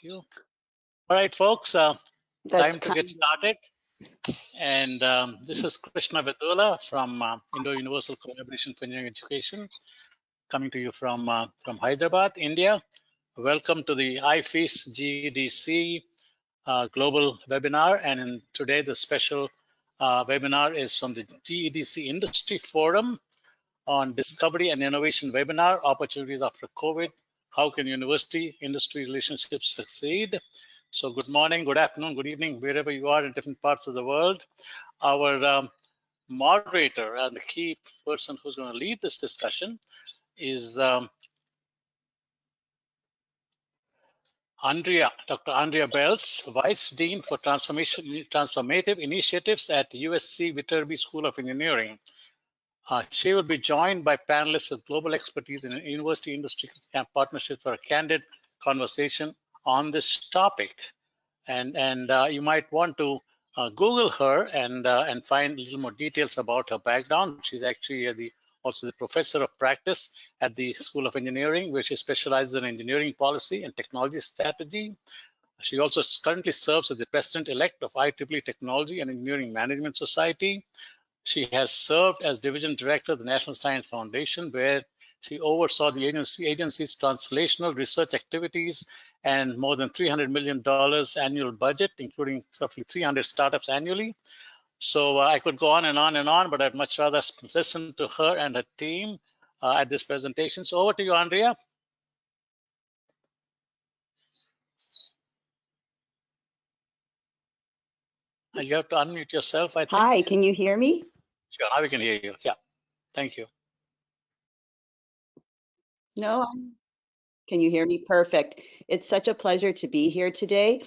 You. All right, folks, time to get started. And this is Krishna Vedula from Indo-Universal Collaboration for Engineering Education, coming to you from Hyderabad, India. Welcome to the IFES GEDC global webinar. And today the special webinar is from the GEDC Industry Forum on Discovery and Innovation Webinar, Opportunities After COVID. How can university-industry relationships succeed? So good morning, good afternoon, good evening, wherever you are in different parts of the world. Our moderator and the key person who's going to lead this discussion is Andrea, Dr. Andrea Belz, Vice Dean for Transformative Initiatives at USC Viterbi School of Engineering. She will be joined by panelists with global expertise in university-industry partnerships for a candid conversation on this topic. And you might want to Google her and find a little more details about her background. She's actually also the professor of practice at the School of Engineering, where she specializes in engineering policy and technology strategy. She also currently serves as the president-elect of IEEE Technology and Engineering Management Society. She has served as division director of the National Science Foundation, where she oversaw the agency's translational research activities and more than $300 million annual budget, including roughly 300 startups annually. So I could go on and on and on, but I'd much rather listen to her and her team at this presentation. So over to you, Andrea. You have to unmute yourself, I think. Hi, can you hear me? Sure, now we can hear you. Yeah, thank you. No, can you hear me? Perfect. It's such a pleasure to be here today.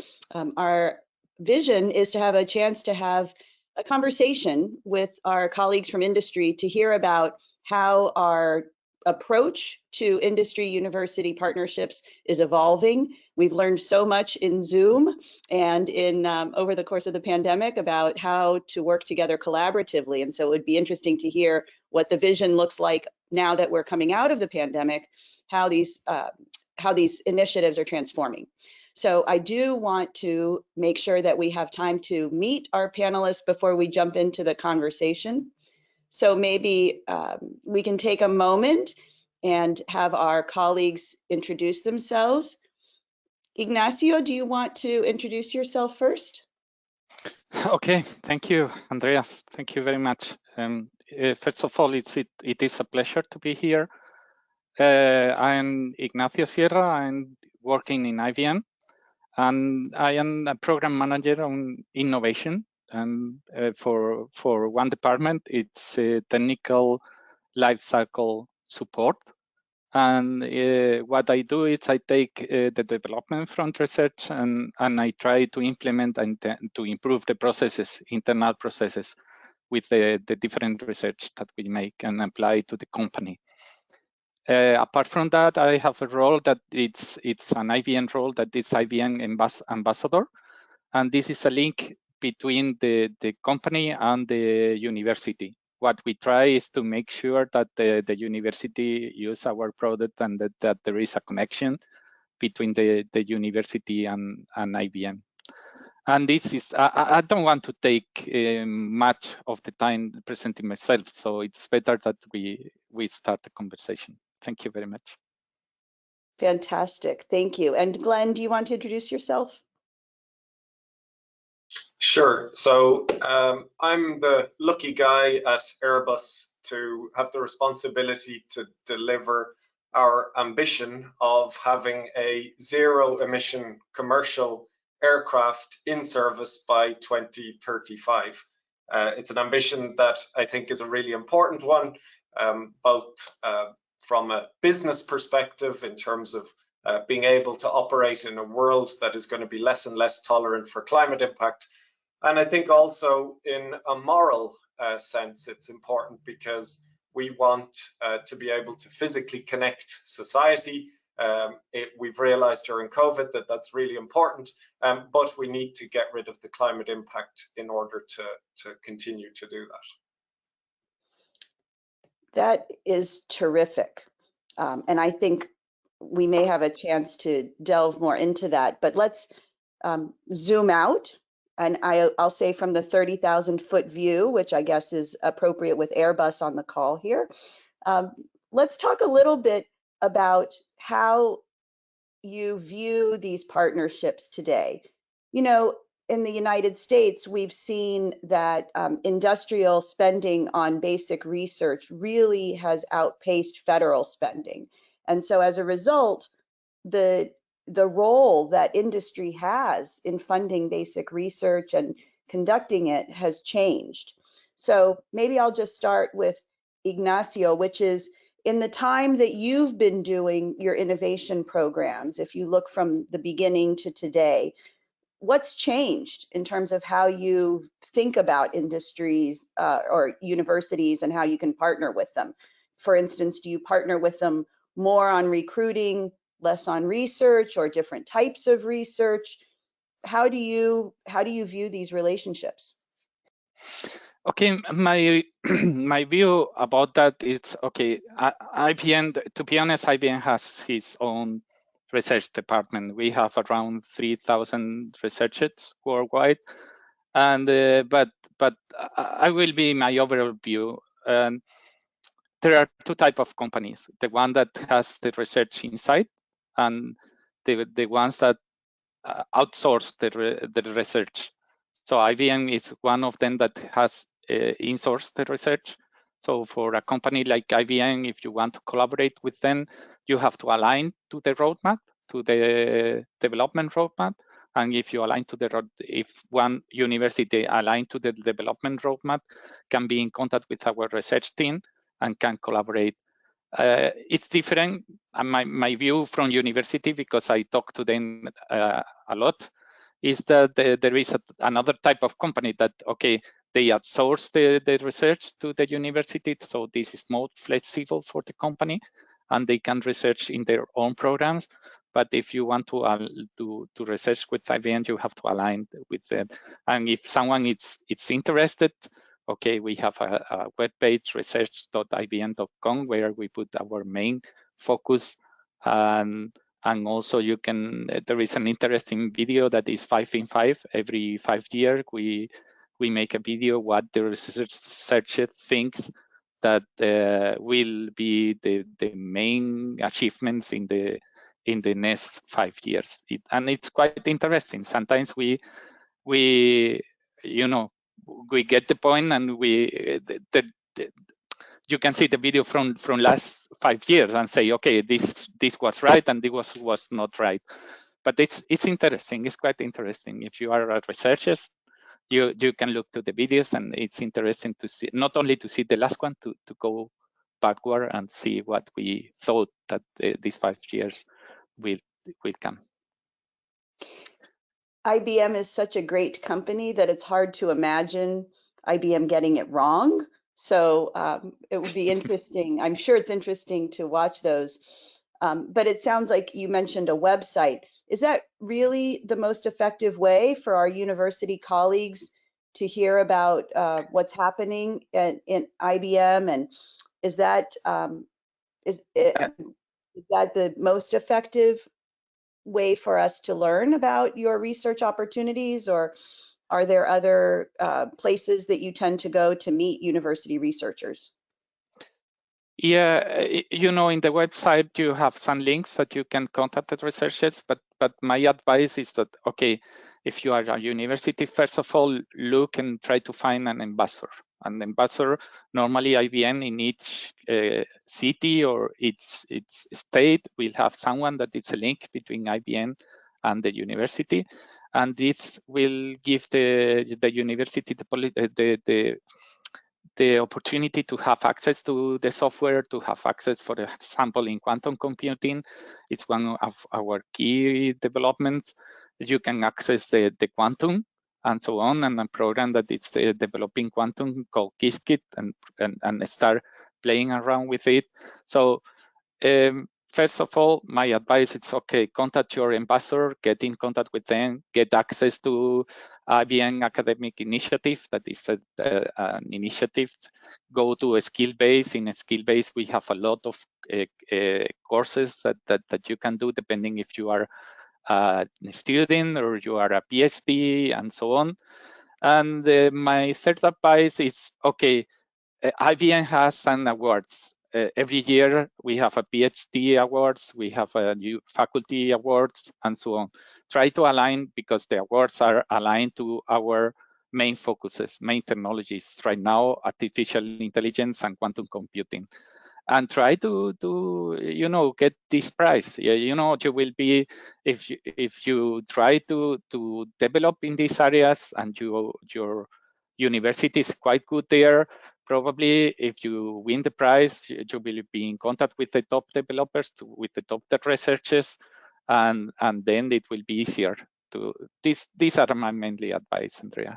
Our vision is to have a chance to have a conversation with our colleagues from industry to hear about how our approach to industry university partnerships is evolving. We've learned so much in Zoom and in over the course of the pandemic about how to work together collaboratively. And so it would be interesting to hear what the vision looks like now that we're coming out of the pandemic, how these initiatives are transforming. So I do want to make sure that we have time to meet our panelists before we jump into the conversation. So maybe we can take a moment and have our colleagues introduce themselves. Ignacio, do you want to introduce yourself first? Okay, thank you, Andrea. Thank you very much. First of all, it is a pleasure to be here. I'm Ignacio Sierra. I'm working in IBM, and I am a program manager on innovation. And for one department, it's technical lifecycle support. And what I do is I take the development from research and I try to implement and to improve the processes, internal processes, with the different research that we make and apply to the company. Apart from that, I have a role that it's an IBM role that is IBM ambassador, and this is a link between the company and the university. What we try is to make sure that the university use our product and that there is a connection between the university and IBM. And this is, I don't want to take much of the time presenting myself, so it's better that we start the conversation. Thank you very much. Fantastic, thank you. And Glenn, do you want to introduce yourself? Sure. So I'm the lucky guy at Airbus to have the responsibility to deliver our ambition of having a zero-emission commercial aircraft in service by 2035. It's an ambition that I think is a really important one, both from a business perspective in terms of being able to operate in a world that is going to be less and less tolerant for climate impact. And I think also in a moral sense, it's important because we want to be able to physically connect society. We've realized during COVID that that's really important, but we need to get rid of the climate impact in order to continue to do that. That is terrific. And I think we may have a chance to delve more into that, but let's zoom out. And I'll say from the 30,000 foot view, which I guess is appropriate with Airbus on the call here. Let's talk a little bit about how you view these partnerships today. You know, in the United States, we've seen that industrial spending on basic research really has outpaced federal spending. And so as a result, the role that industry has in funding basic research and conducting it has changed. So maybe I'll just start with Ignacio, which is in the time that you've been doing your innovation programs, if you look from the beginning to today, what's changed in terms of how you think about industries or universities and how you can partner with them? For instance, do you partner with them more on recruiting, less on research, or different types of research? How do you view these relationships? Okay, my my view about that is, okay, IBM, to be honest, IBM has its own research department. We have around 3,000 researchers worldwide, and but I will be my overall view. There are two types of companies: the one that has the research inside, and the ones that outsource the research. So IBM is one of them that has insourced the research. So for a company like IBM, if you want to collaborate with them, you have to align to the roadmap, to the development roadmap. And if you align to if one university align to the development roadmap, can be in contact with our research team and can collaborate. It's different, my view from university, because I talk to them a lot, is that there is another type of company that, okay, they outsource the research to the university, so this is more flexible for the company, and they can research in their own programs. But if you want to research with IBM, you have to align with them. And if someone is interested, okay, we have a web page, research.ibm.com, where we put our main focus. And also you can, there is an interesting video that is 5 in 5. Every 5 years, we make a video what the researcher thinks that will be the main achievements in the next 5 years. And it's quite interesting. Sometimes we you know, we get the point, and you can see the video from last 5 years and say, okay, this was right and this was not right. But it's interesting. It's quite interesting. If you are researchers, you can look to the videos, and it's interesting to see, not only to see the last one, to go backward and see what we thought that these 5 years will come. IBM is such a great company that it's hard to imagine IBM getting it wrong. So it would be interesting. I'm sure it's interesting to watch those. But it sounds like you mentioned a website. Is that really the most effective way for our university colleagues to hear about what's happening in IBM? And is that the most effective way for us to learn about your research opportunities, or are there other places that you tend to go to meet university researchers? Yeah, you know, in the website you have some links that you can contact the researchers, but my advice is that, okay, if you are a university, first of all, look and try to find an ambassador. An ambassador, normally IBM in each city or its state will have someone that is a link between IBM and the university, and this will give the university the opportunity to have access to the software, to have access, for example, in quantum computing. It's one of our key developments. You can access the quantum and so on, and a program that is developing quantum called Qiskit, and start playing around with it. So first of all, my advice is, okay, contact your ambassador, get in contact with them, get access to IBM Academic Initiative, that is an initiative. Go to a skill base. In a skill base, we have a lot of courses that you can do depending if you are a student or you are a PhD and so on. And my third advice is, okay, IBM has some awards. Every year we have a PhD awards, we have a new faculty awards, and so on. Try to align, because the awards are aligned to our main focuses, main technologies right now, artificial intelligence and quantum computing. And try to get this prize. You will be, if you try to develop in these areas and your university is quite good there, probably if you win the prize, you will be in contact with the top developers, with the top researchers, and then it will be easier to. These are my mainly advice, Andrea.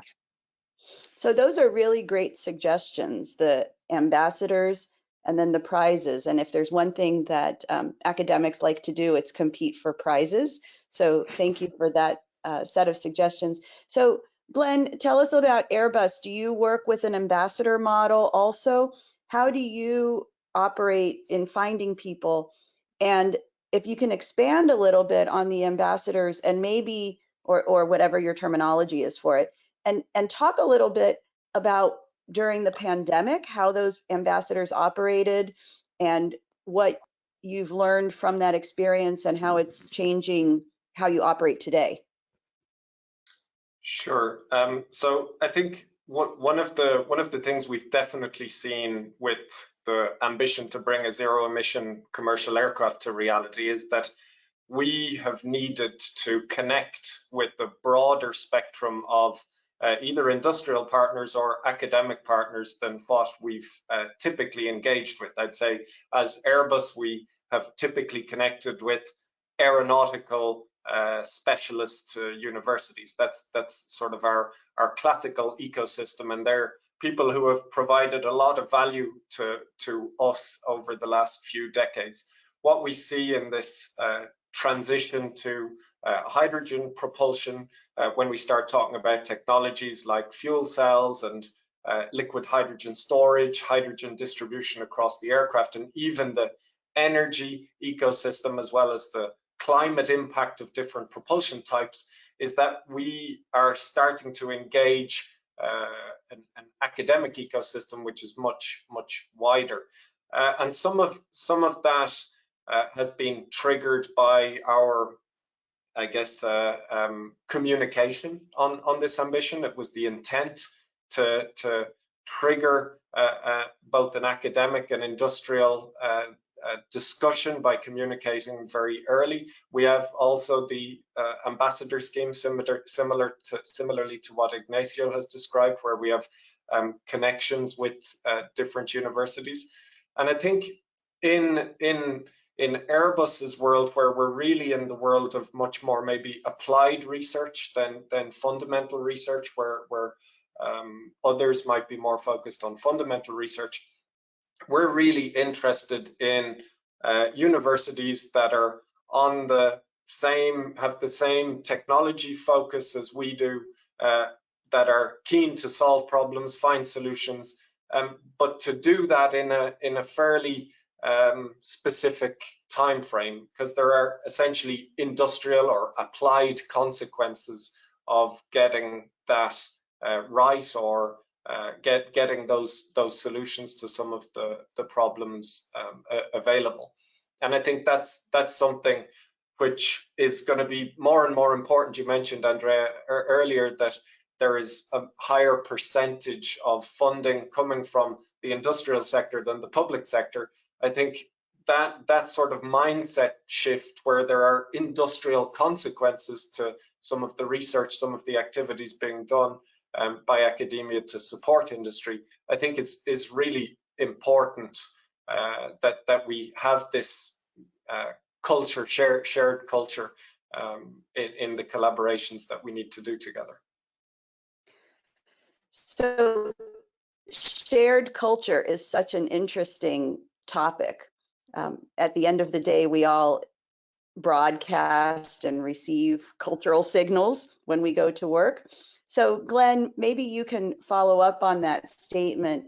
So those are really great suggestions, the ambassadors and then the prizes. And if there's one thing that academics like to do, it's compete for prizes. So thank you for that set of suggestions. So Glenn, tell us about Airbus. Do you work with an ambassador model also? How do you operate in finding people? And if you can expand a little bit on the ambassadors and maybe, or whatever your terminology is for it, and talk a little bit about during the pandemic, how those ambassadors operated and what you've learned from that experience and how it's changing how you operate today. Sure. So I think one of the things we've definitely seen with the ambition to bring a zero-emission commercial aircraft to reality is that we have needed to connect with the broader spectrum of either industrial partners or academic partners than what we've typically engaged with. I'd say as Airbus, we have typically connected with aeronautical specialist universities. That's sort of our classical ecosystem, and they're people who have provided a lot of value to us over the last few decades. What we see in this transition to hydrogen propulsion, when we start talking about technologies like fuel cells and liquid hydrogen storage, hydrogen distribution across the aircraft, and even the energy ecosystem, as well as the climate impact of different propulsion types, is that we are starting to engage an academic ecosystem which is much wider, and some of that has been triggered by our, I guess, communication on this ambition. It was the intent to trigger both an academic and industrial discussion by communicating very early. We have also the ambassador scheme, similarly to what Ignacio has described, where we have connections with different universities. And I think in Airbus's world, where we're really in the world of much more maybe applied research than fundamental research, where others might be more focused on fundamental research, we're really interested in universities that are on the same, have the same technology focus as we do, that are keen to solve problems, find solutions, but to do that in a fairly specific time frame, because there are essentially industrial or applied consequences of getting that right, or getting those solutions to some of the problems available. And I think that's something which is going to be more and more important. You mentioned, Andrea, earlier, that there is a higher percentage of funding coming from the industrial sector than the public sector. I think that sort of mindset shift, where there are industrial consequences to some of the research, some of the activities being done by academia to support industry, I think is really important, that we have this culture, shared culture in the collaborations that we need to do together. So shared culture is such an interesting topic. At the end of the day, we all broadcast and receive cultural signals when we go to work. So Glenn, maybe you can follow up on that statement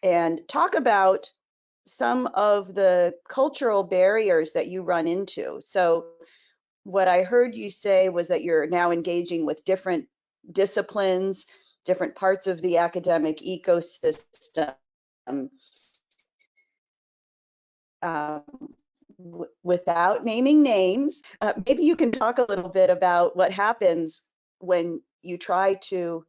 and talk about some of the cultural barriers that you run into. So what I heard you say was that you're now engaging with different disciplines, different parts of the academic ecosystem. Without naming names, maybe you can talk a little bit about what happens when you try to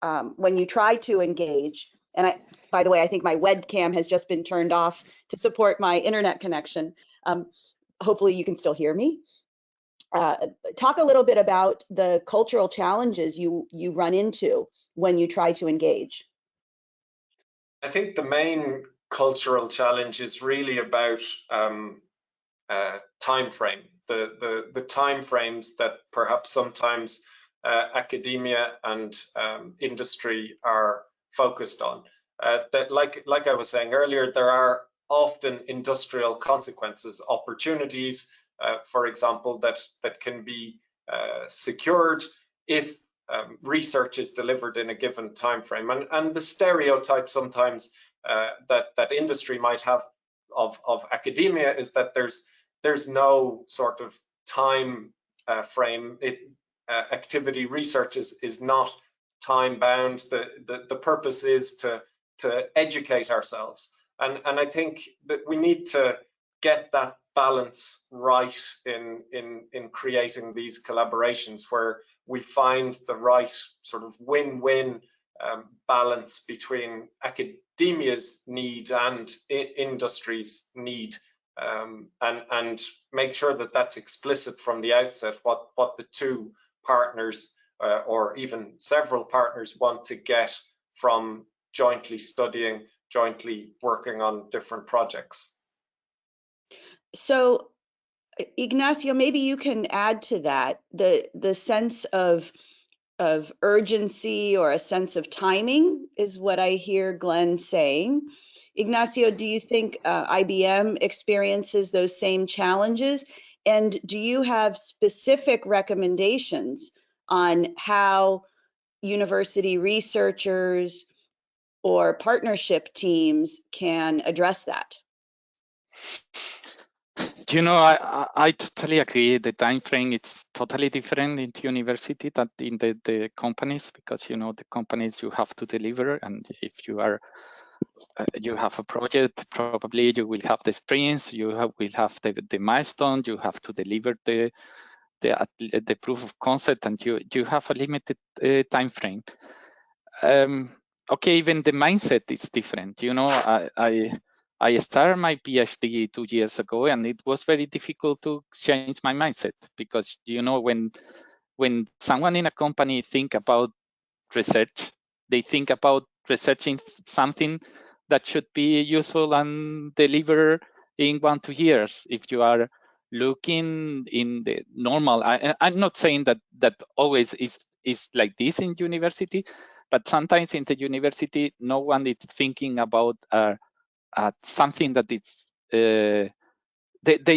engage. And by the way, I think my webcam has just been turned off to support my internet connection. Hopefully you can still hear me. Talk a little bit about the cultural challenges you run into when you try to engage. I think the main cultural challenge is really about time frame, the time frames that perhaps sometimes academia and industry are focused on. That, like I was saying earlier, there are often industrial consequences, opportunities, for example, that can be secured if research is delivered in a given time frame. And the stereotype sometimes that industry might have of academia is that there's no sort of time frame. Activity research is not time bound. The purpose is to educate ourselves, and I think that we need to get that balance right in creating these collaborations where we find the right sort of win-win balance between academia's need and industry's need, and make sure that that's explicit from the outset what the two partners or even several partners want to get from jointly studying, jointly working on different projects. So Ignacio, maybe you can add to that the sense of urgency or a sense of timing is what I hear Glenn saying. Ignacio, do you think IBM experiences those same challenges? And do you have specific recommendations on how university researchers or partnership teams can address that? You know, I totally agree. The time frame is totally different in the university than in the companies, because you know the companies you have to deliver, and if you are you have a project, probably you will have the sprints, will have the milestone, you have to deliver the proof of concept, and you have a limited time frame. Okay, even the mindset is different. You know, I started my PhD 2 years ago, and it was very difficult to change my mindset, because you know when someone in a company think about research, they think about researching something that should be useful and deliver in 1 to 2 years. If you are looking in the normal, I'm not saying that always is like this in university, but sometimes in the university, no one is thinking about something that it's, they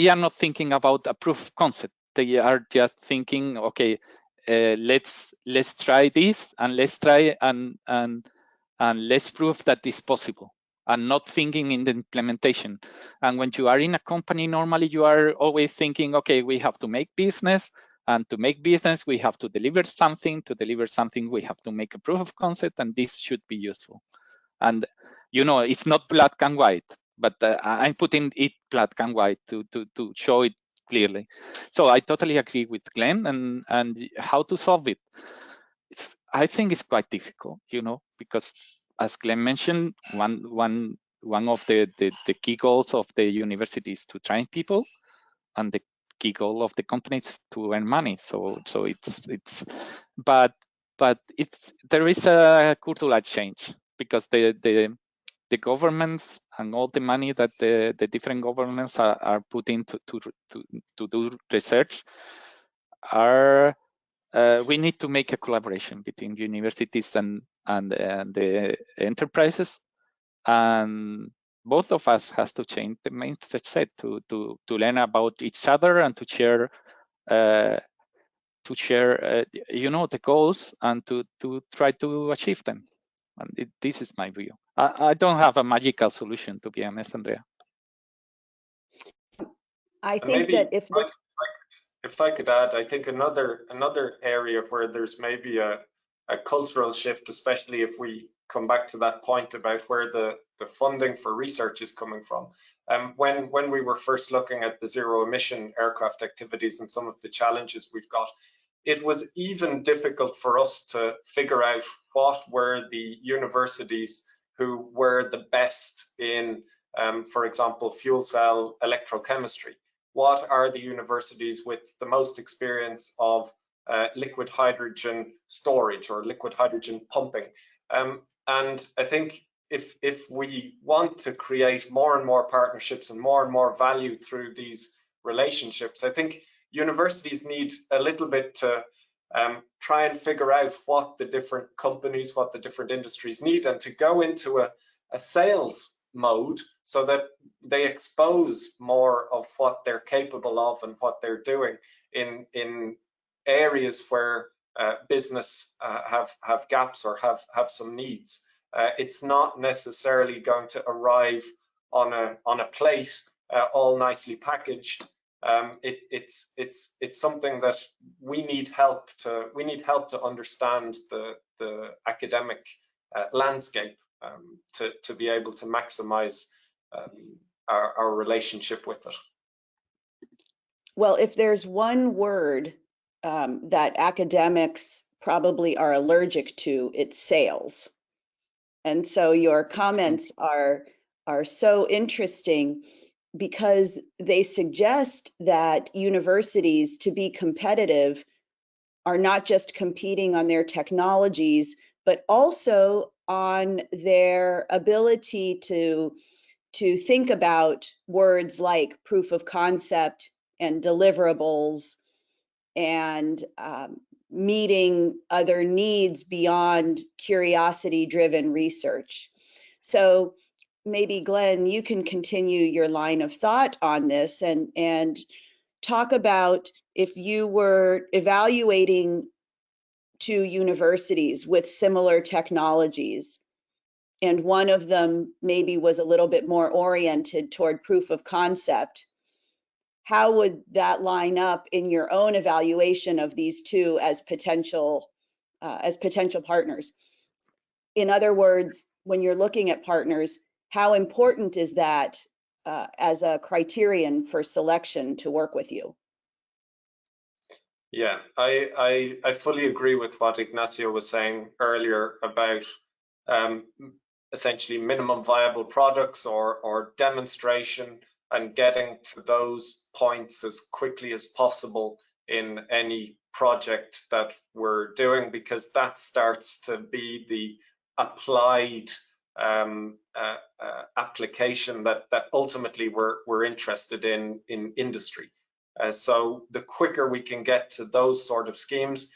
are not thinking about a proof of concept. They are just thinking, okay, let's try this, and let's try and let's prove that it's possible, and not thinking in the implementation. And when you are in a company, normally you are always thinking, okay, we have to make business, and to make business, we have to deliver something. To deliver something, we have to make a proof of concept, and this should be useful. And you know, it's not black and white, but I'm putting it black and white to show it clearly. So I totally agree with Glenn, and how to solve it. I think it's quite difficult, you know, because as Glenn mentioned, one of the key goals of the university is to train people, and the key goal of the company is to earn money. So it's but there is a cultural change, because the governments and all the money that the different governments are putting to do research are, we need to make a collaboration between universities and the enterprises, and both of us has to change the mindset to learn about each other, and to share you know, the goals, and to try to achieve them. And this is my view. I don't have a magical solution, to be honest, Andrea. I And think maybe that if I could add, I think another area where there's maybe a cultural shift, especially if we come back to that point about where the funding for research is coming from. When we were first looking at the zero-emission aircraft activities and some of the challenges we've got, it was even difficult for us to figure out what were the universities who were the best in, for example, fuel cell electrochemistry. What are the universities with the most experience of liquid hydrogen storage or liquid hydrogen pumping? And I think if we want to create more and more partnerships and more value through these relationships, I think universities need a little bit to try and figure out what the different companies, what the different industries need, and to go into a sales mode so that they expose more of what they're capable of and what they're doing in areas where business have gaps or have some needs. It's not necessarily going to arrive on a plate all nicely packaged. It's something that we need help to understand the academic landscape to be able to maximize our relationship with it. Well, if there's one word that academics probably are allergic to, it's sales. And so your comments are so interesting because they suggest that universities, to be competitive, are not just competing on their technologies, but also on their ability to think about words like proof of concept and deliverables and meeting other needs beyond curiosity-driven research. So maybe Glenn, you can continue your line of thought on this and talk about if you were evaluating two universities with similar technologies, and one of them maybe was a little bit more oriented toward proof of concept, how would that line up in your own evaluation of these two as potential partners? In other words, when you're looking at partners, how important is that as a criterion for selection to work with you? Yeah, I fully agree with what Ignacio was saying earlier about essentially minimum viable products or demonstration and getting to those points as quickly as possible in any project that we're doing, because that starts to be the applied application that ultimately we're interested in industry. So the quicker we can get to those sort of schemes,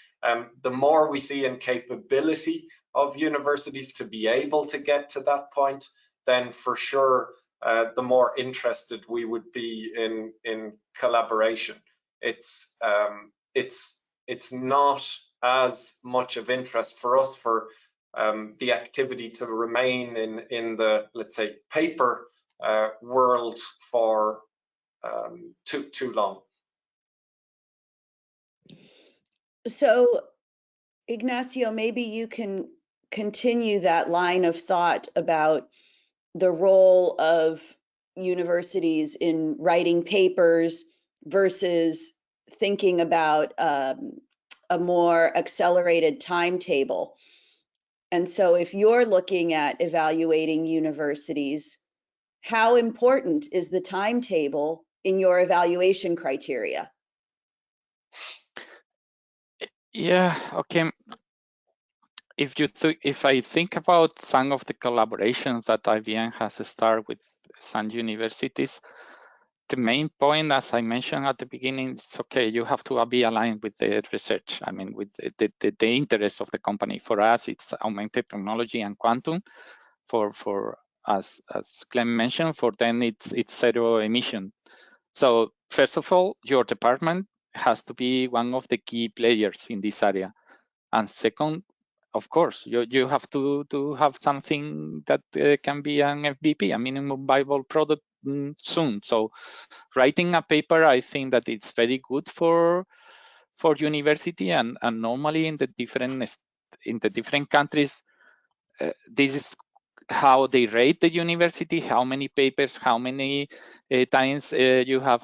the more we see in capability of universities to be able to get to that point, then for sure the more interested we would be in collaboration. It's not as much of interest for us for the activity to remain in the, let's say, paper world for too long. So Ignacio, maybe you can continue that line of thought about the role of universities in writing papers versus thinking about a more accelerated timetable. And so if you're looking at evaluating universities, how important is the timetable in your evaluation criteria? Yeah, okay. If I think about some of the collaborations that IBM has started with some universities, the main point, as I mentioned at the beginning, is okay, you have to be aligned with the research. I mean, with the interest of the company. For us, it's augmented technology and quantum. For as Glenn mentioned, for them it's zero emission. So first of all, your department has to be one of the key players in this area. And second, of course, you have to have something that can be an MVP, a minimum viable product, soon. So writing a paper, I think that it's very good for university, and normally in the different countries, this is how they rate the university, how many papers, how many times you have,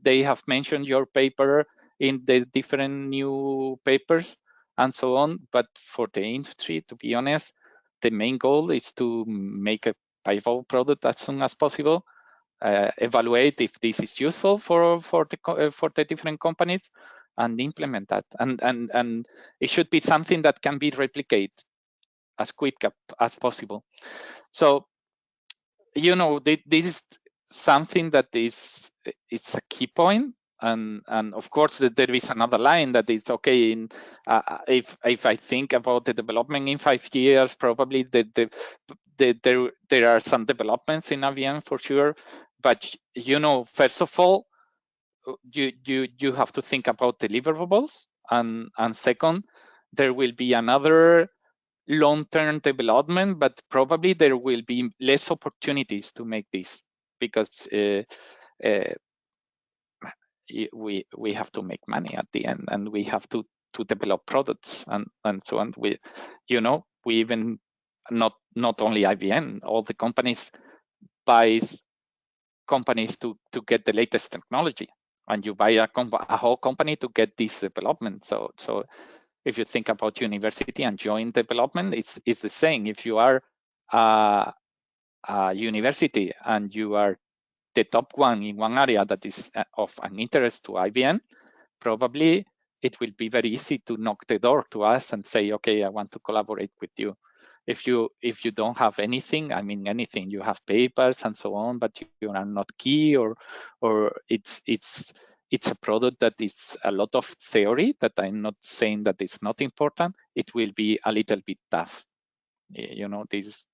they have mentioned your paper in the different new papers and so on. But for the industry, to be honest, the main goal is to make a viable product as soon as possible, evaluate if this is useful for the different companies, and implement that. And it should be something that can be replicated as quick as possible. So, this is something that it's a key point. And of course, there is another line that is okay. If I think about the development in 5 years, probably there are some developments in AVM for sure. But first of all, you have to think about deliverables, and second, there will be another long-term development, but probably there will be less opportunities to make this, because we have to make money at the end, and we have to develop products and so on. We even not only IBM, all the companies buys companies to get the latest technology, and you buy a whole company to get this development. So if you think about university and joint development, it's the same. If you are a university and you are the top one in one area that is of an interest to IBM, probably it will be very easy to knock the door to us and say, okay, I want to collaborate with you. If you don't have anything, I mean anything, you have papers and so on, but you are not key, or it's a product that is a lot of theory, that I'm not saying that it's not important, it will be a little bit tough. This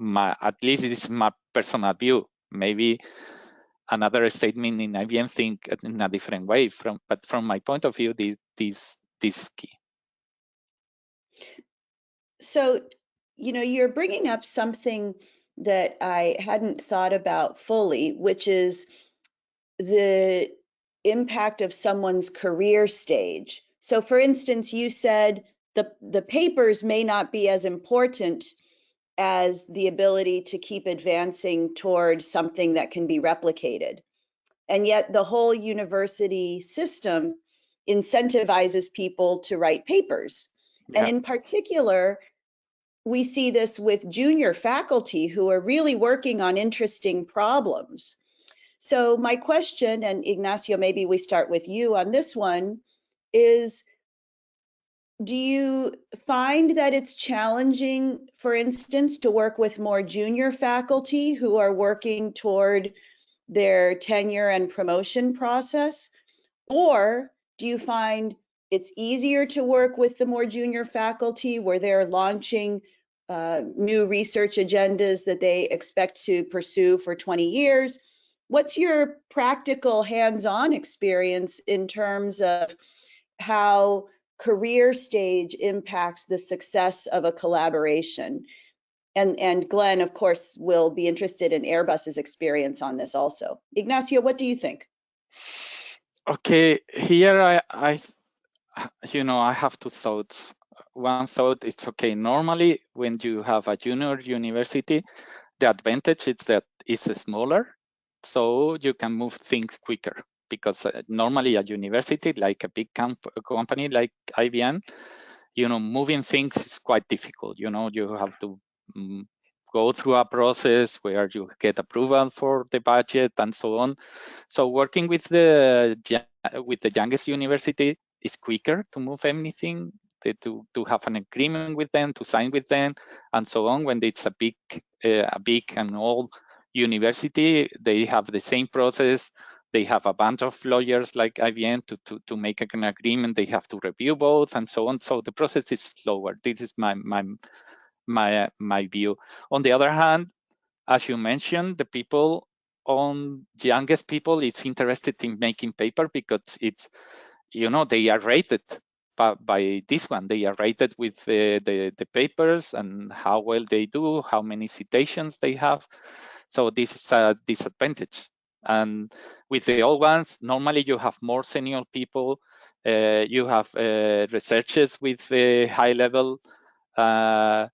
at least it is my personal view. Maybe another statement in IBM think in a different way, but from my point of view, this is key. So, you're bringing up something that I hadn't thought about fully, which is the impact of someone's career stage. So, for instance, you said the papers may not be as important as the ability to keep advancing towards something that can be replicated. And yet the whole university system incentivizes people to write papers. Yeah. And in particular, we see this with junior faculty who are really working on interesting problems. So my question, and Ignacio, maybe we start with you on this one, is do you find that it's challenging, for instance, to work with more junior faculty who are working toward their tenure and promotion process? Or do you find it's easier to work with the more junior faculty where they're launching new research agendas that they expect to pursue for 20 years? What's your practical hands-on experience in terms of how career stage impacts the success of a collaboration? And Glenn, of course, will be interested in Airbus's experience on this also. Ignacio, what do you think? Okay, here I have two thoughts. One thought, it's okay. Normally, when you have a junior university, the advantage is that it's smaller, so you can move things quicker. Because normally a university, like a big company like IBM, moving things is quite difficult. You have to go through a process where you get approval for the budget and so on. So working with the youngest university is quicker to move anything, to have an agreement with them, to sign with them, and so on. When it's a big and old university, they have the same process. They have a bunch of lawyers like IBM to make an agreement. They have to review both and so on. So the process is slower. This is my view. On the other hand, as you mentioned, the youngest people, it's interested in making paper because it's, they are rated by this one. They are rated with the papers and how well they do, how many citations they have. So this is a disadvantage. And with the old ones, normally you have more senior people, you have researchers with a high level, but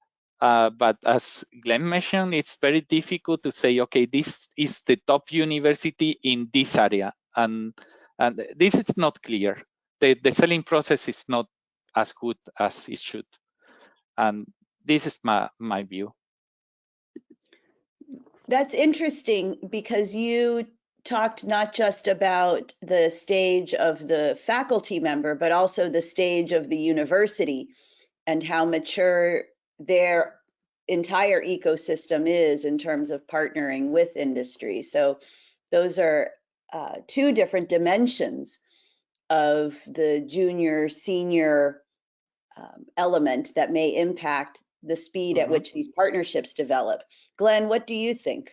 as Glenn mentioned, it's very difficult to say, okay, this is the top university in this area. And this is not clear. The selling process is not as good as it should. And this is my view. That's interesting because you talked not just about the stage of the faculty member, but also the stage of the university and how mature their entire ecosystem is in terms of partnering with industry. So those are two different dimensions of the junior senior element that may impact the speed at which these partnerships develop. Glenn, what do you think?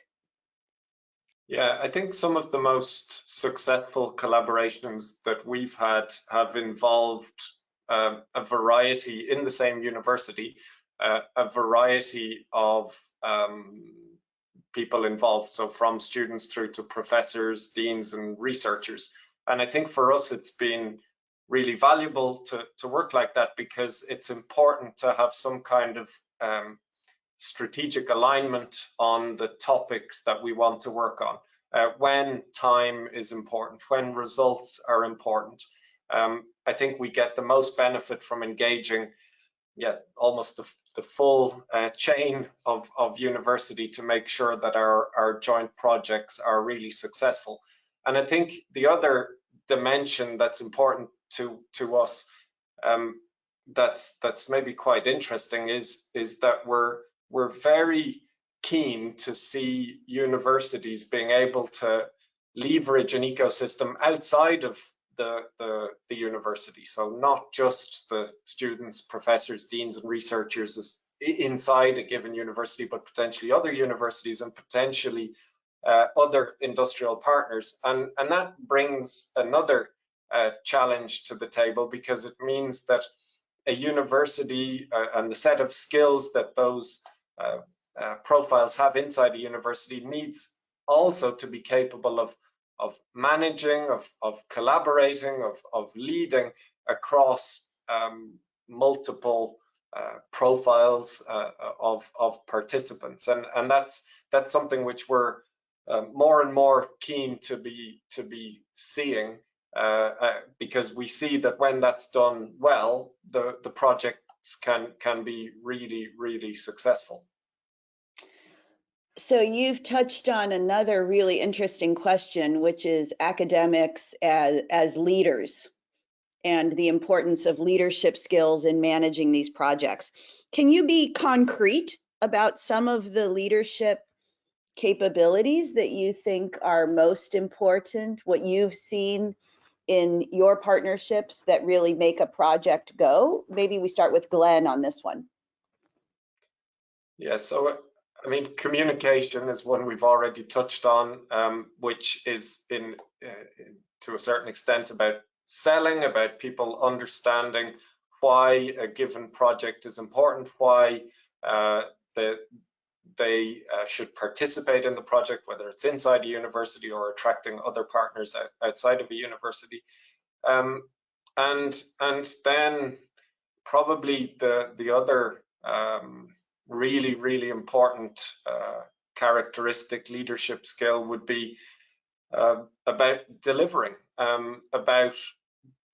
Yeah, I think some of the most successful collaborations that we've had have involved a variety in the same university, a variety of people involved. So from students through to professors, deans, and researchers. And I think for us, it's been really valuable to work like that because it's important to have some kind of strategic alignment on the topics that we want to work on, when time is important, when results are important. I think we get the most benefit from engaging almost the full chain of university to make sure that our joint projects are really successful. And I think the other dimension that's important to us, that's maybe quite interesting, is that we're very keen to see universities being able to leverage an ecosystem outside of the university. So not just the students, professors, deans, and researchers inside a given university, but potentially other universities and potentially other industrial partners. And that brings another challenge to the table, because it means that a university and the set of skills that those profiles have inside a university needs also to be capable of managing, of collaborating, of leading across multiple profiles of participants, and that's something which we're more and more keen to be seeing, because we see that when that's done well, the projects can be really successful. So you've touched on another really interesting question, which is academics as leaders and the importance of leadership skills in managing these projects. Can you be concrete about some of the leadership capabilities that you think are most important, what you've seen in your partnerships that really make a project go? Maybe we start with Glenn on this one. Yeah, so I mean, communication is one we've already touched on, which is to a certain extent about selling, about people understanding why a given project is important, why they should participate in the project, whether it's inside a university or attracting other partners outside of a university. And then probably the other really important characteristic leadership skill would be about delivering, about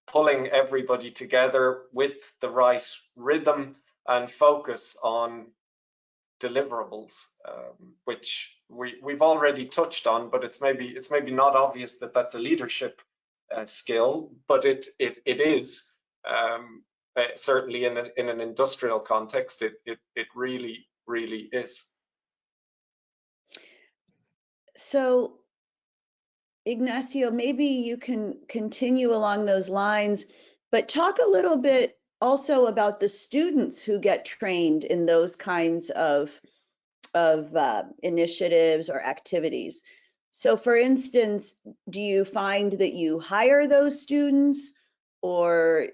pulling everybody together with the right rhythm and focus on deliverables, which we've already touched on, but it's maybe not obvious that that's a leadership skill, but it is. Certainly in an industrial context, it really is. So, Ignacio, maybe you can continue along those lines, but talk a little bit also about the students who get trained in those kinds of initiatives or activities. So, for instance, do you find that you hire those students, or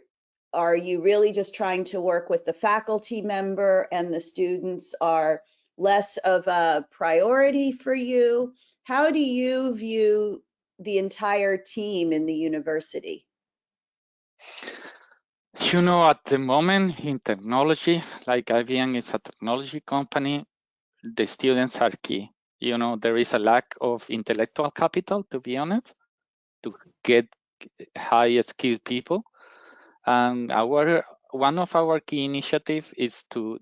are you really just trying to work with the faculty member and the students are less of a priority for you? How do you view the entire team in the university? You know, at the moment in technology, like IBM is a technology company, the students are key. You know, there is a lack of intellectual capital, to be honest, to get high skilled people. And one of our key initiatives is to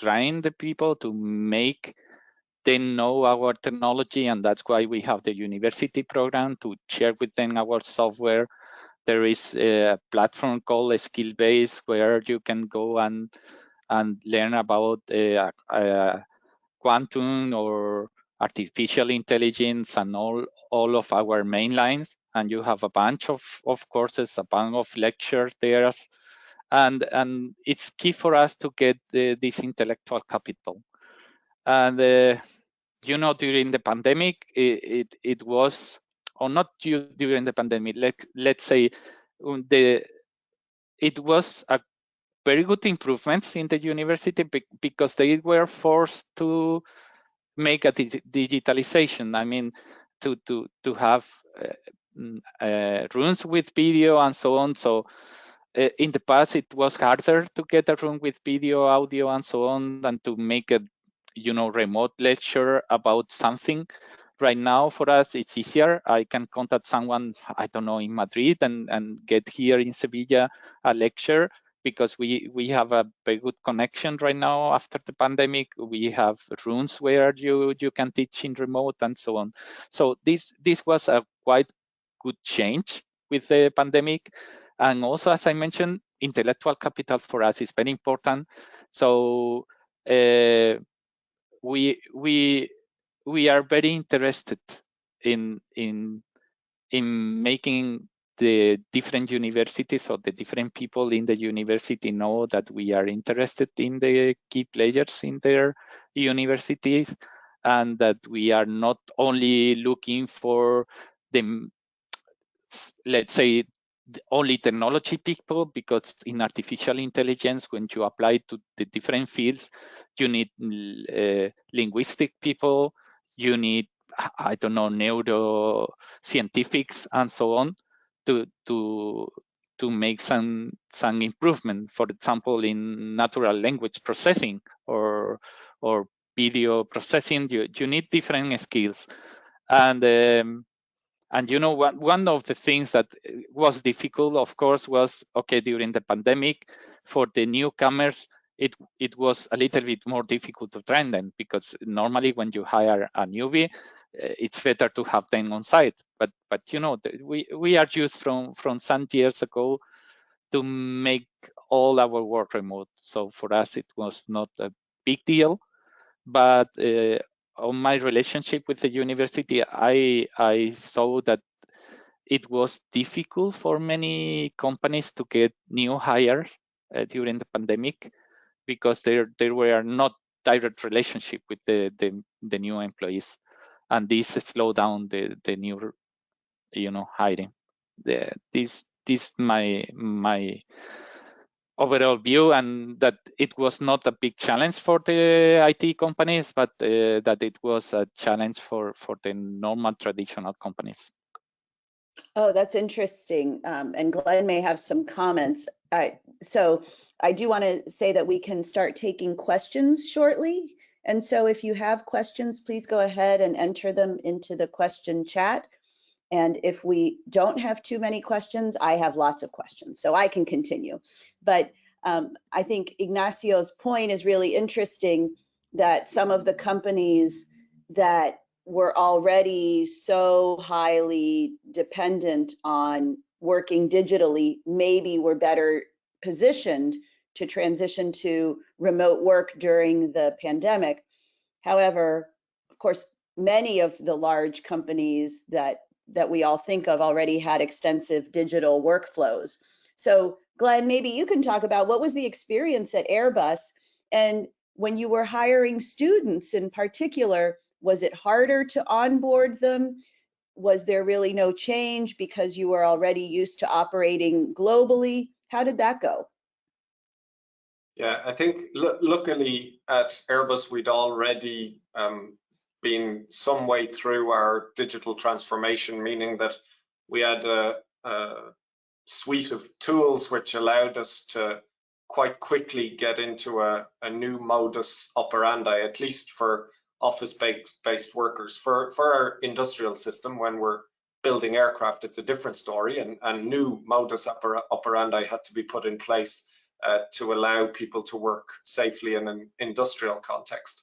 train the people to make them know our technology, and that's why we have the university program to share with them our software. There is a platform called Skill Base where you can go and learn about quantum or artificial intelligence and all of our main lines. And you have a bunch of courses, a bunch of lectures there. And it's key for us to get this intellectual capital. And you know, during the pandemic, it was, or not during the pandemic, let's say it was a very good improvements in the university because they were forced to make a digitalization. I mean, to have rooms with video and so on. So in the past, it was harder to get a room with video, audio, and so on than to make a remote lecture about something. Right now, for us, it's easier. I can contact someone, I don't know, in Madrid and get here in Sevilla a lecture because we have a very good connection right now after the pandemic. We have rooms where you can teach in remote and so on. So this was a quite good change with the pandemic. And also, as I mentioned, intellectual capital for us is very important. So we are very interested in making the different universities or the different people in the university know that we are interested in the key players in their universities, and that we are not only looking for the, let's say, only technology people, because in artificial intelligence, when you apply to the different fields, you need linguistic people, you need, I don't know, neuroscientifics and so on to make some improvement. For example, in natural language processing or video processing, you need different skills. And you know, one of the things that was difficult, of course, was, okay, during the pandemic, for the newcomers, it was a little bit more difficult to train them, because normally when you hire a newbie, it's better to have them on site. But you know, we are used from some years ago to make all our work remote. So for us, it was not a big deal. But on my relationship with the university, I saw that it was difficult for many companies to get new hires during the pandemic, because there were not direct relationship with the new employees, and this slowed down the new hiring. This my overall view, and that it was not a big challenge for the IT companies, but that it was a challenge for the normal traditional companies. Oh, that's interesting. And Glenn may have some comments. So I do want to say that we can start taking questions shortly. And so if you have questions, please go ahead and enter them into the question chat. And if we don't have too many questions, I have lots of questions, so I can continue. But I think Ignacio's point is really interesting, that some of the companies that were already so highly dependent on working digitally maybe were better positioned to transition to remote work during the pandemic. However, of course, many of the large companies that we all think of already had extensive digital workflows. So Glenn, maybe you can talk about what was the experience at Airbus, and when you were hiring students in particular, was it harder to onboard them? Was there really no change because you were already used to operating globally? How did that go? Yeah, I think luckily at Airbus, we'd already been some way through our digital transformation, meaning that we had a suite of tools which allowed us to quite quickly get into a new modus operandi, at least for office-based workers. For our industrial system, when we're building aircraft, it's a different story, and new modus operandi had to be put in place to allow people to work safely in an industrial context.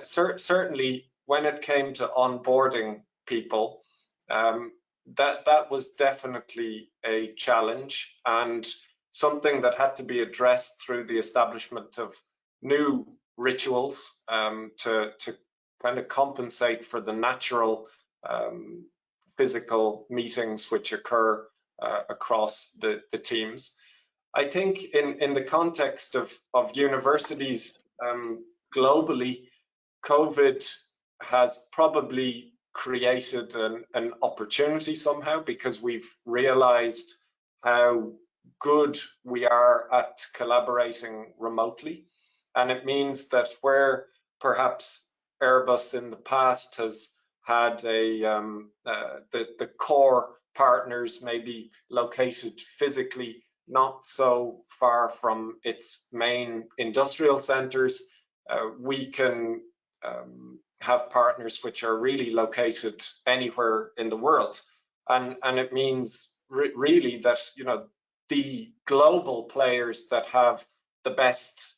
Certainly, when it came to onboarding people, that was definitely a challenge and something that had to be addressed through the establishment of new rituals to kind of compensate for the natural physical meetings which occur across the teams. I think in the context of universities globally, COVID has probably created an opportunity somehow, because we've realized how good we are at collaborating remotely. And it means that where perhaps Airbus in the past has had the core partners maybe located physically not so far from its main industrial centers, we can have partners which are really located anywhere in the world, and it means really that, you know, the global players that have the best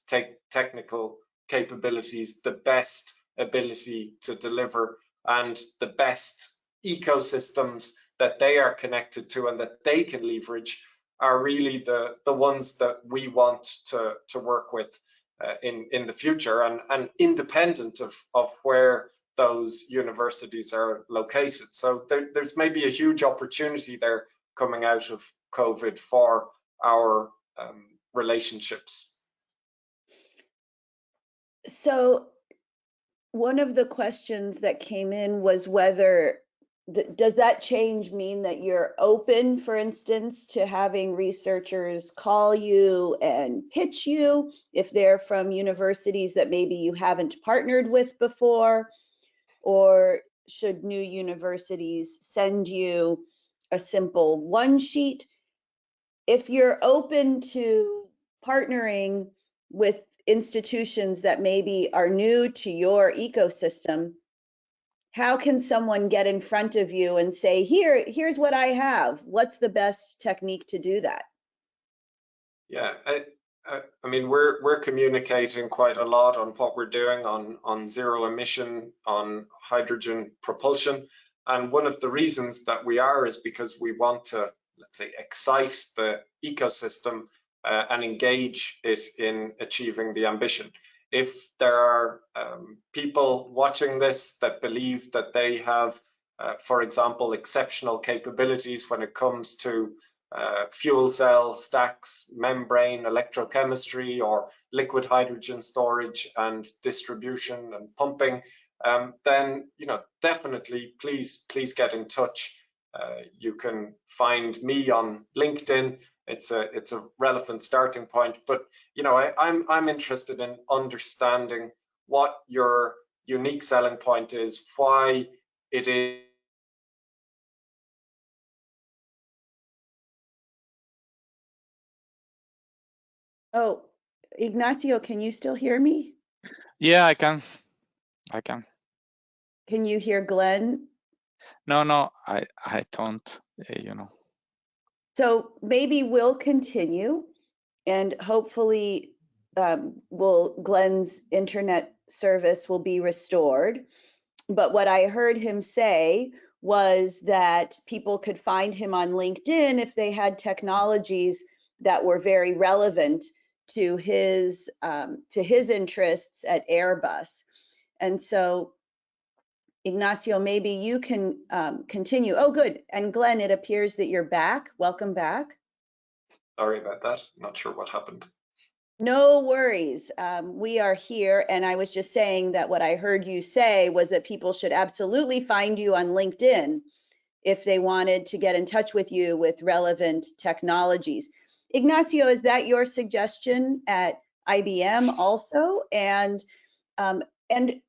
technical capabilities, the best ability to deliver, and the best ecosystems that they are connected to and that they can leverage are really the ones that we want to work with in the future, and independent of where those universities are located. So there's maybe a huge opportunity there coming out of COVID for our relationships. So one of the questions that came in was whether does that change mean that you're open, for instance, to having researchers call you and pitch you if they're from universities that maybe you haven't partnered with before? Or should new universities send you a simple one sheet? If you're open to partnering with institutions that maybe are new to your ecosystem, how can someone get in front of you and say, here's what I have? What's the best technique to do that? Yeah, I mean, we're communicating quite a lot on what we're doing on zero emission, on hydrogen propulsion. And one of the reasons that we are is because we want to, let's say, excite the ecosystem and engage it in achieving the ambition. If there are people watching this that believe that they have, for example, exceptional capabilities when it comes to fuel cell stacks, membrane electrochemistry, or liquid hydrogen storage and distribution and pumping, then, you know, definitely please get in touch. You can find me on LinkedIn. It's a relevant starting point, but, you know, I'm interested in understanding what your unique selling point is, why it is. Oh, Ignacio, can you still hear me? Yeah, I can. Can you hear Glenn? No, I don't, you know. So maybe we'll continue, and hopefully Glenn's internet service will be restored. But what I heard him say was that people could find him on LinkedIn if they had technologies that were very relevant to his interests at Airbus. And so, Ignacio, maybe you can continue. Oh, good. And Glenn, it appears that you're back. Welcome back. Sorry about that. Not sure what happened. No worries. We are here. And I was just saying that what I heard you say was that people should absolutely find you on LinkedIn if they wanted to get in touch with you with relevant technologies. Ignacio, is that your suggestion at IBM also, and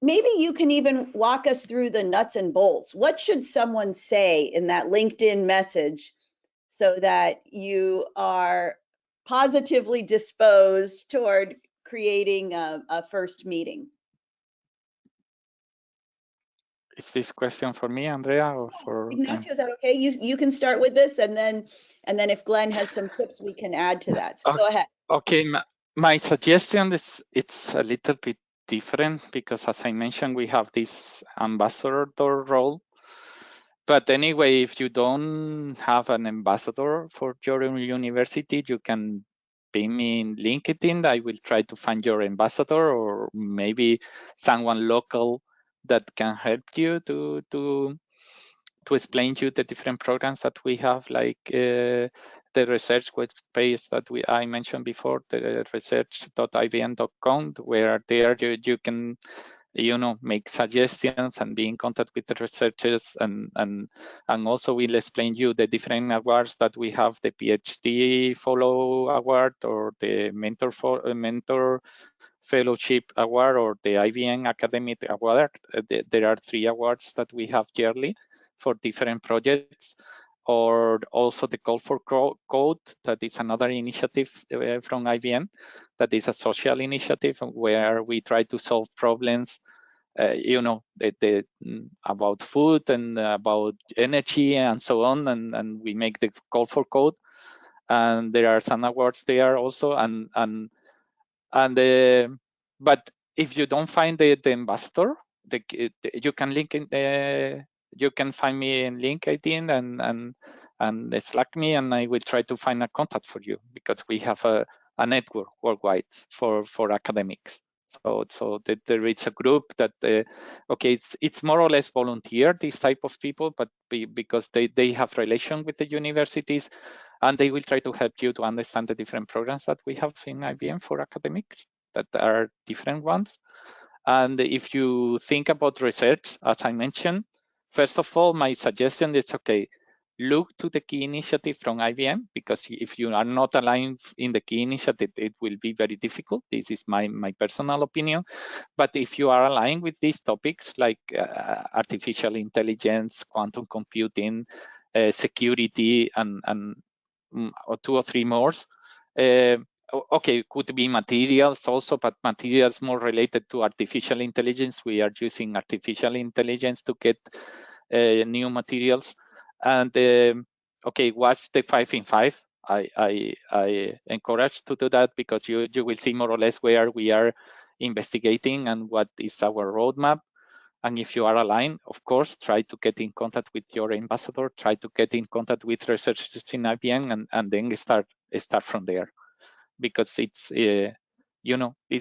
maybe you can even walk us through the nuts and bolts. What should someone say in that LinkedIn message so that you are positively disposed toward creating a first meeting? Is this question for me, Andrea, or for Ignacio, is that okay? You can start with this, and then if Glenn has some tips, we can add to that. So go ahead. Okay, my suggestion is it's a little bit different because, as I mentioned, we have this ambassador role. But anyway, if you don't have an ambassador for your university, you can ping me in LinkedIn. I will try to find your ambassador, or maybe someone local that can help you to explain you the different programs that we have, like the research page that I mentioned before, the research.ibm.com, where there you can make suggestions and be in contact with the researchers, and also we'll explain you the different awards that we have, the PhD Follow Award, or the Mentor Fellowship Award, or the IBM Academic Award. There are 3 awards that we have yearly for different projects, or also the Call for Code, that is another initiative from IBM, that is a social initiative where we try to solve problems, about food and about energy and so on, and we make the Call for Code, and there are some awards there also, but if you don't find the ambassador, you can link in you can find me in LinkedIn and Slack me, and I will try to find a contact for you, because we have a network worldwide for academics. So there is a group that okay, it's more or less volunteer, these type of people, but because they have relation with the universities, and they will try to help you to understand the different programs that we have in IBM for academics, that are different ones. And if you think about research, as I mentioned, first of all, my suggestion is, okay, look to the key initiative from IBM, because if you are not aligned in the key initiative, it will be very difficult. This is my personal opinion. But if you are aligned with these topics, like artificial intelligence, quantum computing, security, and 2 or 3 more, okay, could be materials also, but materials more related to artificial intelligence. We are using artificial intelligence to get new materials. And okay, watch the 5 in 5. I encourage to do that, because you will see more or less where we are investigating and what is our roadmap. And if you are aligned, of course, try to get in contact with your ambassador, try to get in contact with researchers in IBM, and then start from there, because it's this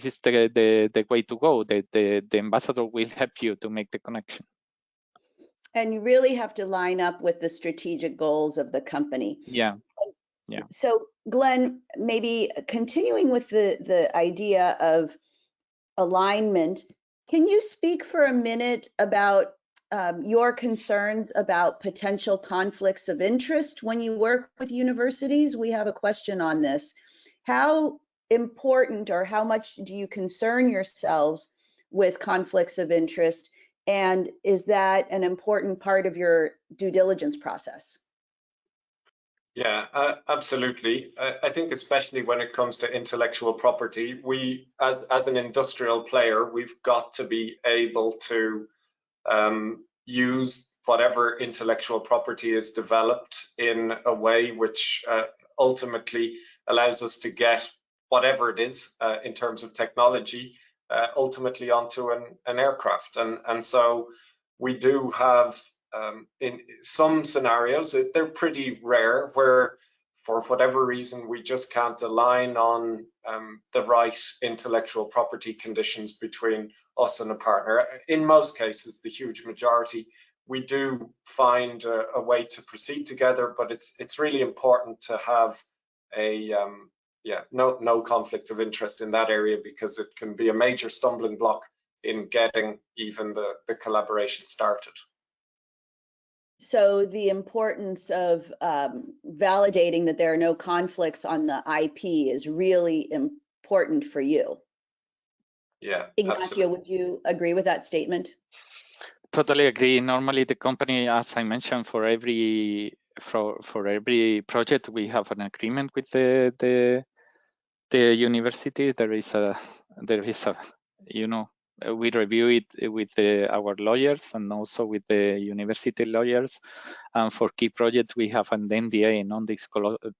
is the way to go. The ambassador will help you to make the connection. And you really have to line up with the strategic goals of the company. Yeah. So Glenn, maybe continuing with the idea of alignment, can you speak for a minute about your concerns about potential conflicts of interest when you work with universities? We have a question on this. How important, or how much do you concern yourselves with conflicts of interest? And is that an important part of your due diligence process? Yeah, absolutely. I think especially when it comes to intellectual property, we, as an industrial player, we've got to be able to use whatever intellectual property is developed in a way which ultimately allows us to get whatever it is in terms of technology ultimately onto an aircraft. And so we do have in some scenarios, they're pretty rare, where for whatever reason we just can't align on the right intellectual property conditions between us and a partner. In most cases, the huge majority, we do find a way to proceed together, but it's really important to have a no conflict of interest in that area, because it can be a major stumbling block in getting even the collaboration started. So the importance of validating that there are no conflicts on the IP is really important for you. Yeah, Ignacio, absolutely. would you agree with that statement? Totally agree. Normally, the company, as I mentioned, for every project, we have an agreement with the university. There is a we review it with our lawyers and also with the university lawyers. And for key projects, we have an NDA,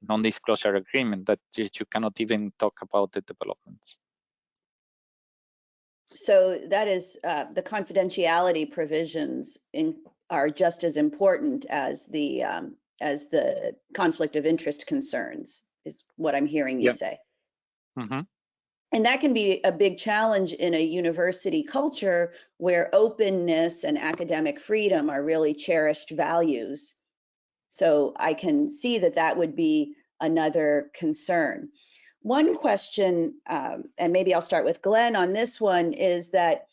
non-disclosure agreement, that you cannot even talk about the developments. So that is the confidentiality provisions are just as important as the conflict of interest concerns, is what I'm hearing you say. Mm-hmm. And that can be a big challenge in a university culture where openness and academic freedom are really cherished values. So I can see that that would be another concern. One question, and maybe I'll start with Glenn on this one, is that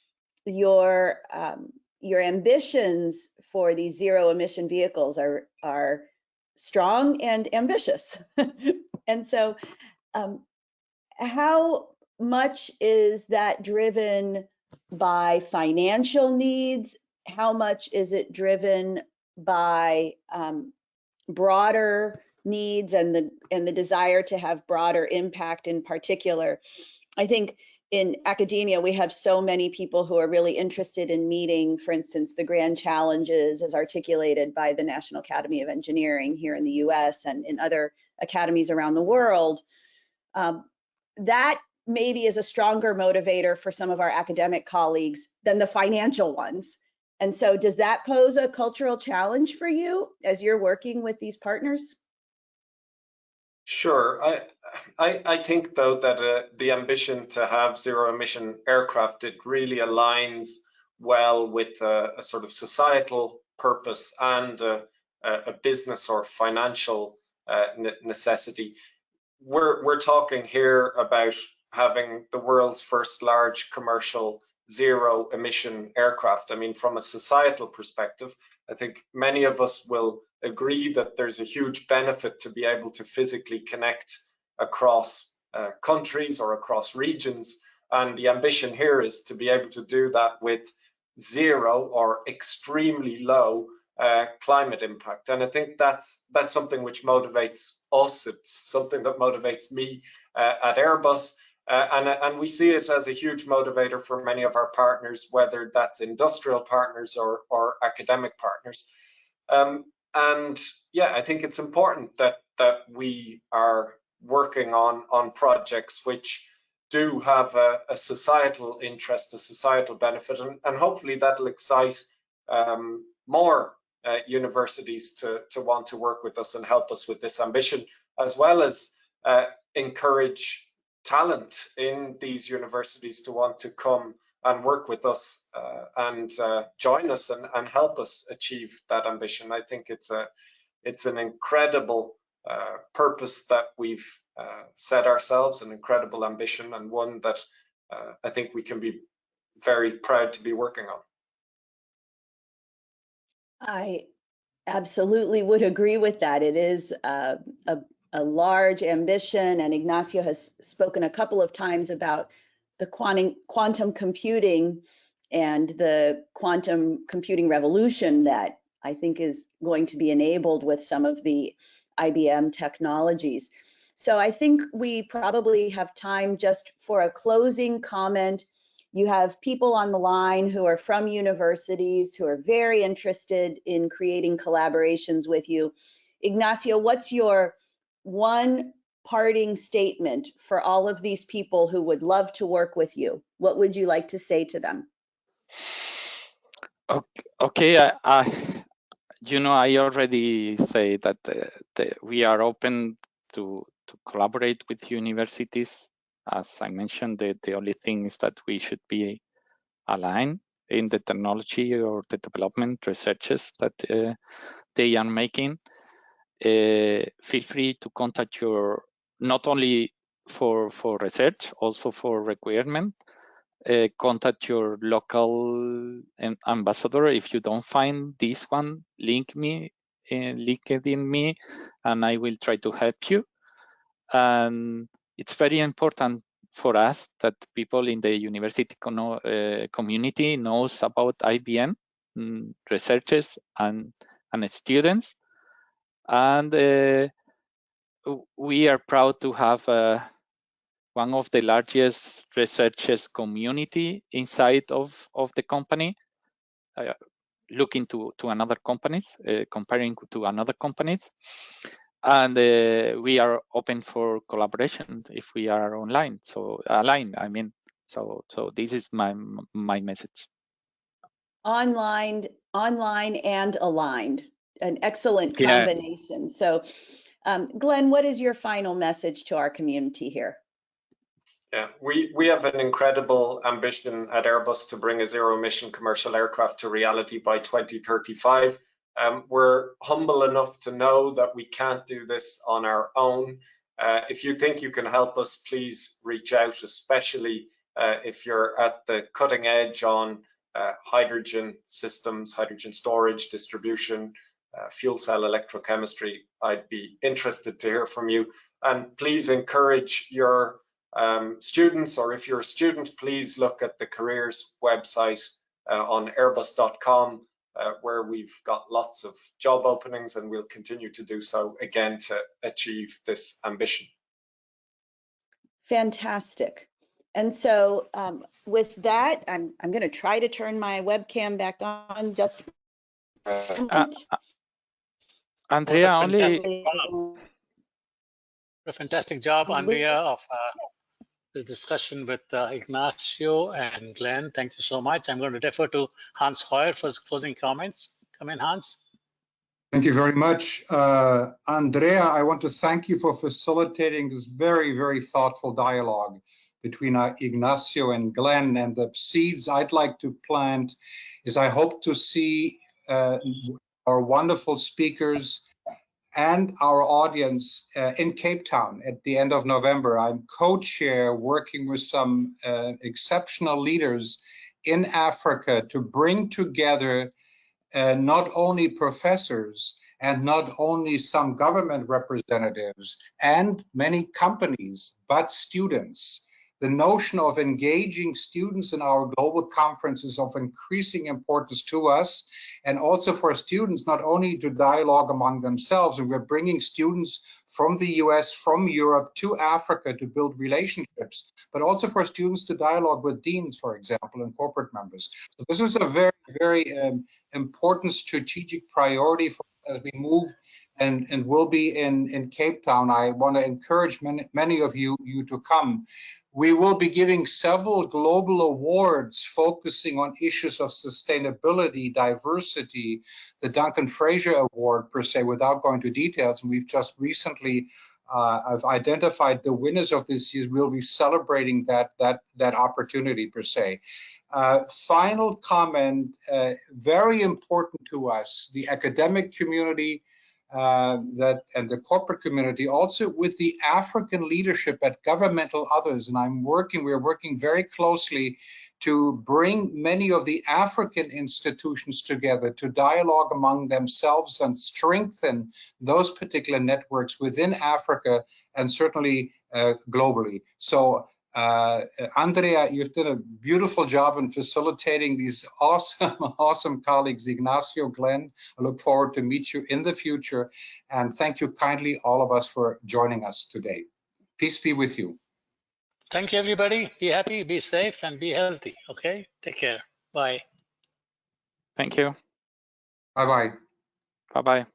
your ambitions for these zero-emission vehicles are strong and ambitious. And so how much is that driven by financial needs? How much is it driven by broader needs and the desire to have broader impact in particular? I think in academia, we have so many people who are really interested in meeting, for instance, the grand challenges as articulated by the National Academy of Engineering here in the US and in other academies around the world. That maybe is a stronger motivator for some of our academic colleagues than the financial ones. And so does that pose a cultural challenge for you as you're working with these partners? Sure. I think, though, that the ambition to have zero-emission aircraft, it really aligns well with a sort of societal purpose and a business or financial necessity. We're talking here about having the world's first large commercial zero-emission aircraft. I mean, from a societal perspective, I think many of us will agree that there's a huge benefit to be able to physically connect across countries or across regions. And the ambition here is to be able to do that with zero or extremely low climate impact. And I think that's something which motivates us. It's something that motivates me at Airbus. And we see it as a huge motivator for many of our partners, whether that's industrial partners or academic partners. And yeah, I think it's important that we are working on projects which do have a societal interest, a societal benefit, and hopefully that'll excite more universities to want to work with us and help us with this ambition, as well as encourage talent in these universities to want to come and work with us and join us and help us achieve that ambition. I think it's an incredible purpose that we've set ourselves, an incredible ambition, and one that I think we can be very proud to be working on. I absolutely would agree with that. It is a large ambition, and Ignacio has spoken a couple of times about the quantum computing and the quantum computing revolution that I think is going to be enabled with some of the IBM technologies. So I think we probably have time just for a closing comment. You have people on the line who are from universities who are very interested in creating collaborations with you. Ignacio, what's your one parting statement for all of these people who would love to work with you? What would you like to say to them? Okay, I already say that we are open to collaborate with universities. As I mentioned, the only thing is that we should be aligned in the technology or the development researches that they are making. Feel free to contact not only for research, also for requirement. Contact your local ambassador. If you don't find this one, link me, LinkedIn me, and I will try to help you. And it's very important for us that people in the university community knows about IBM, researchers and students. And we are proud to have one of the largest researchers community inside of the company, looking to another companies, comparing to another companies. And we are open for collaboration if we are online, so aligned, I mean. So this is my message. Online and aligned, an excellent combination. Yeah. So Glenn, what is your final message to our community here? Yeah, we have an incredible ambition at Airbus to bring a zero-emission commercial aircraft to reality by 2035. We're humble enough to know that we can't do this on our own. If you think you can help us, please reach out, especially if you're at the cutting edge on hydrogen systems, hydrogen storage, distribution, fuel cell electrochemistry. I'd be interested to hear from you. And please encourage your students, or if you're a student, please look at the careers website on airbus.com, where we've got lots of job openings, and we'll continue to do so again to achieve this ambition. Fantastic. And so with that, I'm going to try to turn my webcam back on just Andrea, a fantastic job, Andrea, of this discussion with Ignacio and Glenn. Thank you so much. I'm going to defer to Hans Hoyer for his closing comments. Come in, Hans. Thank you very much. Andrea, I want to thank you for facilitating this very, very thoughtful dialogue between Ignacio and Glenn. And the seeds I'd like to plant is I hope to see our wonderful speakers and our audience in Cape Town at the end of November. I'm co-chair working with some exceptional leaders in Africa to bring together not only professors and not only some government representatives and many companies, but students. The notion of engaging students in our global conference is of increasing importance to us, and also for students not only to dialogue among themselves, and we're bringing students from the US, from Europe to Africa to build relationships, but also for students to dialogue with deans, for example, and corporate members. So this is a very, very important strategic priority for as we move and will be in Cape Town. I want to encourage many of you to come. We will be giving several global awards focusing on issues of sustainability, diversity, the Duncan Fraser Award per se, without going to details. And we've just recently I've identified the winners of this year. We'll be celebrating that opportunity per se. Final comment, very important to us, the academic community, and the corporate community, also with the African leadership at governmental others. And we're working very closely to bring many of the African institutions together to dialogue among themselves and strengthen those particular networks within Africa and certainly globally. So Andrea, you've done a beautiful job in facilitating these awesome colleagues, Ignacio, Glenn. I look forward to meet you in the future. And thank you kindly, all of us, for joining us today. Peace be with you. Thank you, everybody. Be happy, be safe, and be healthy. Okay? Take care. Bye. Thank you. Bye-bye. Bye-bye.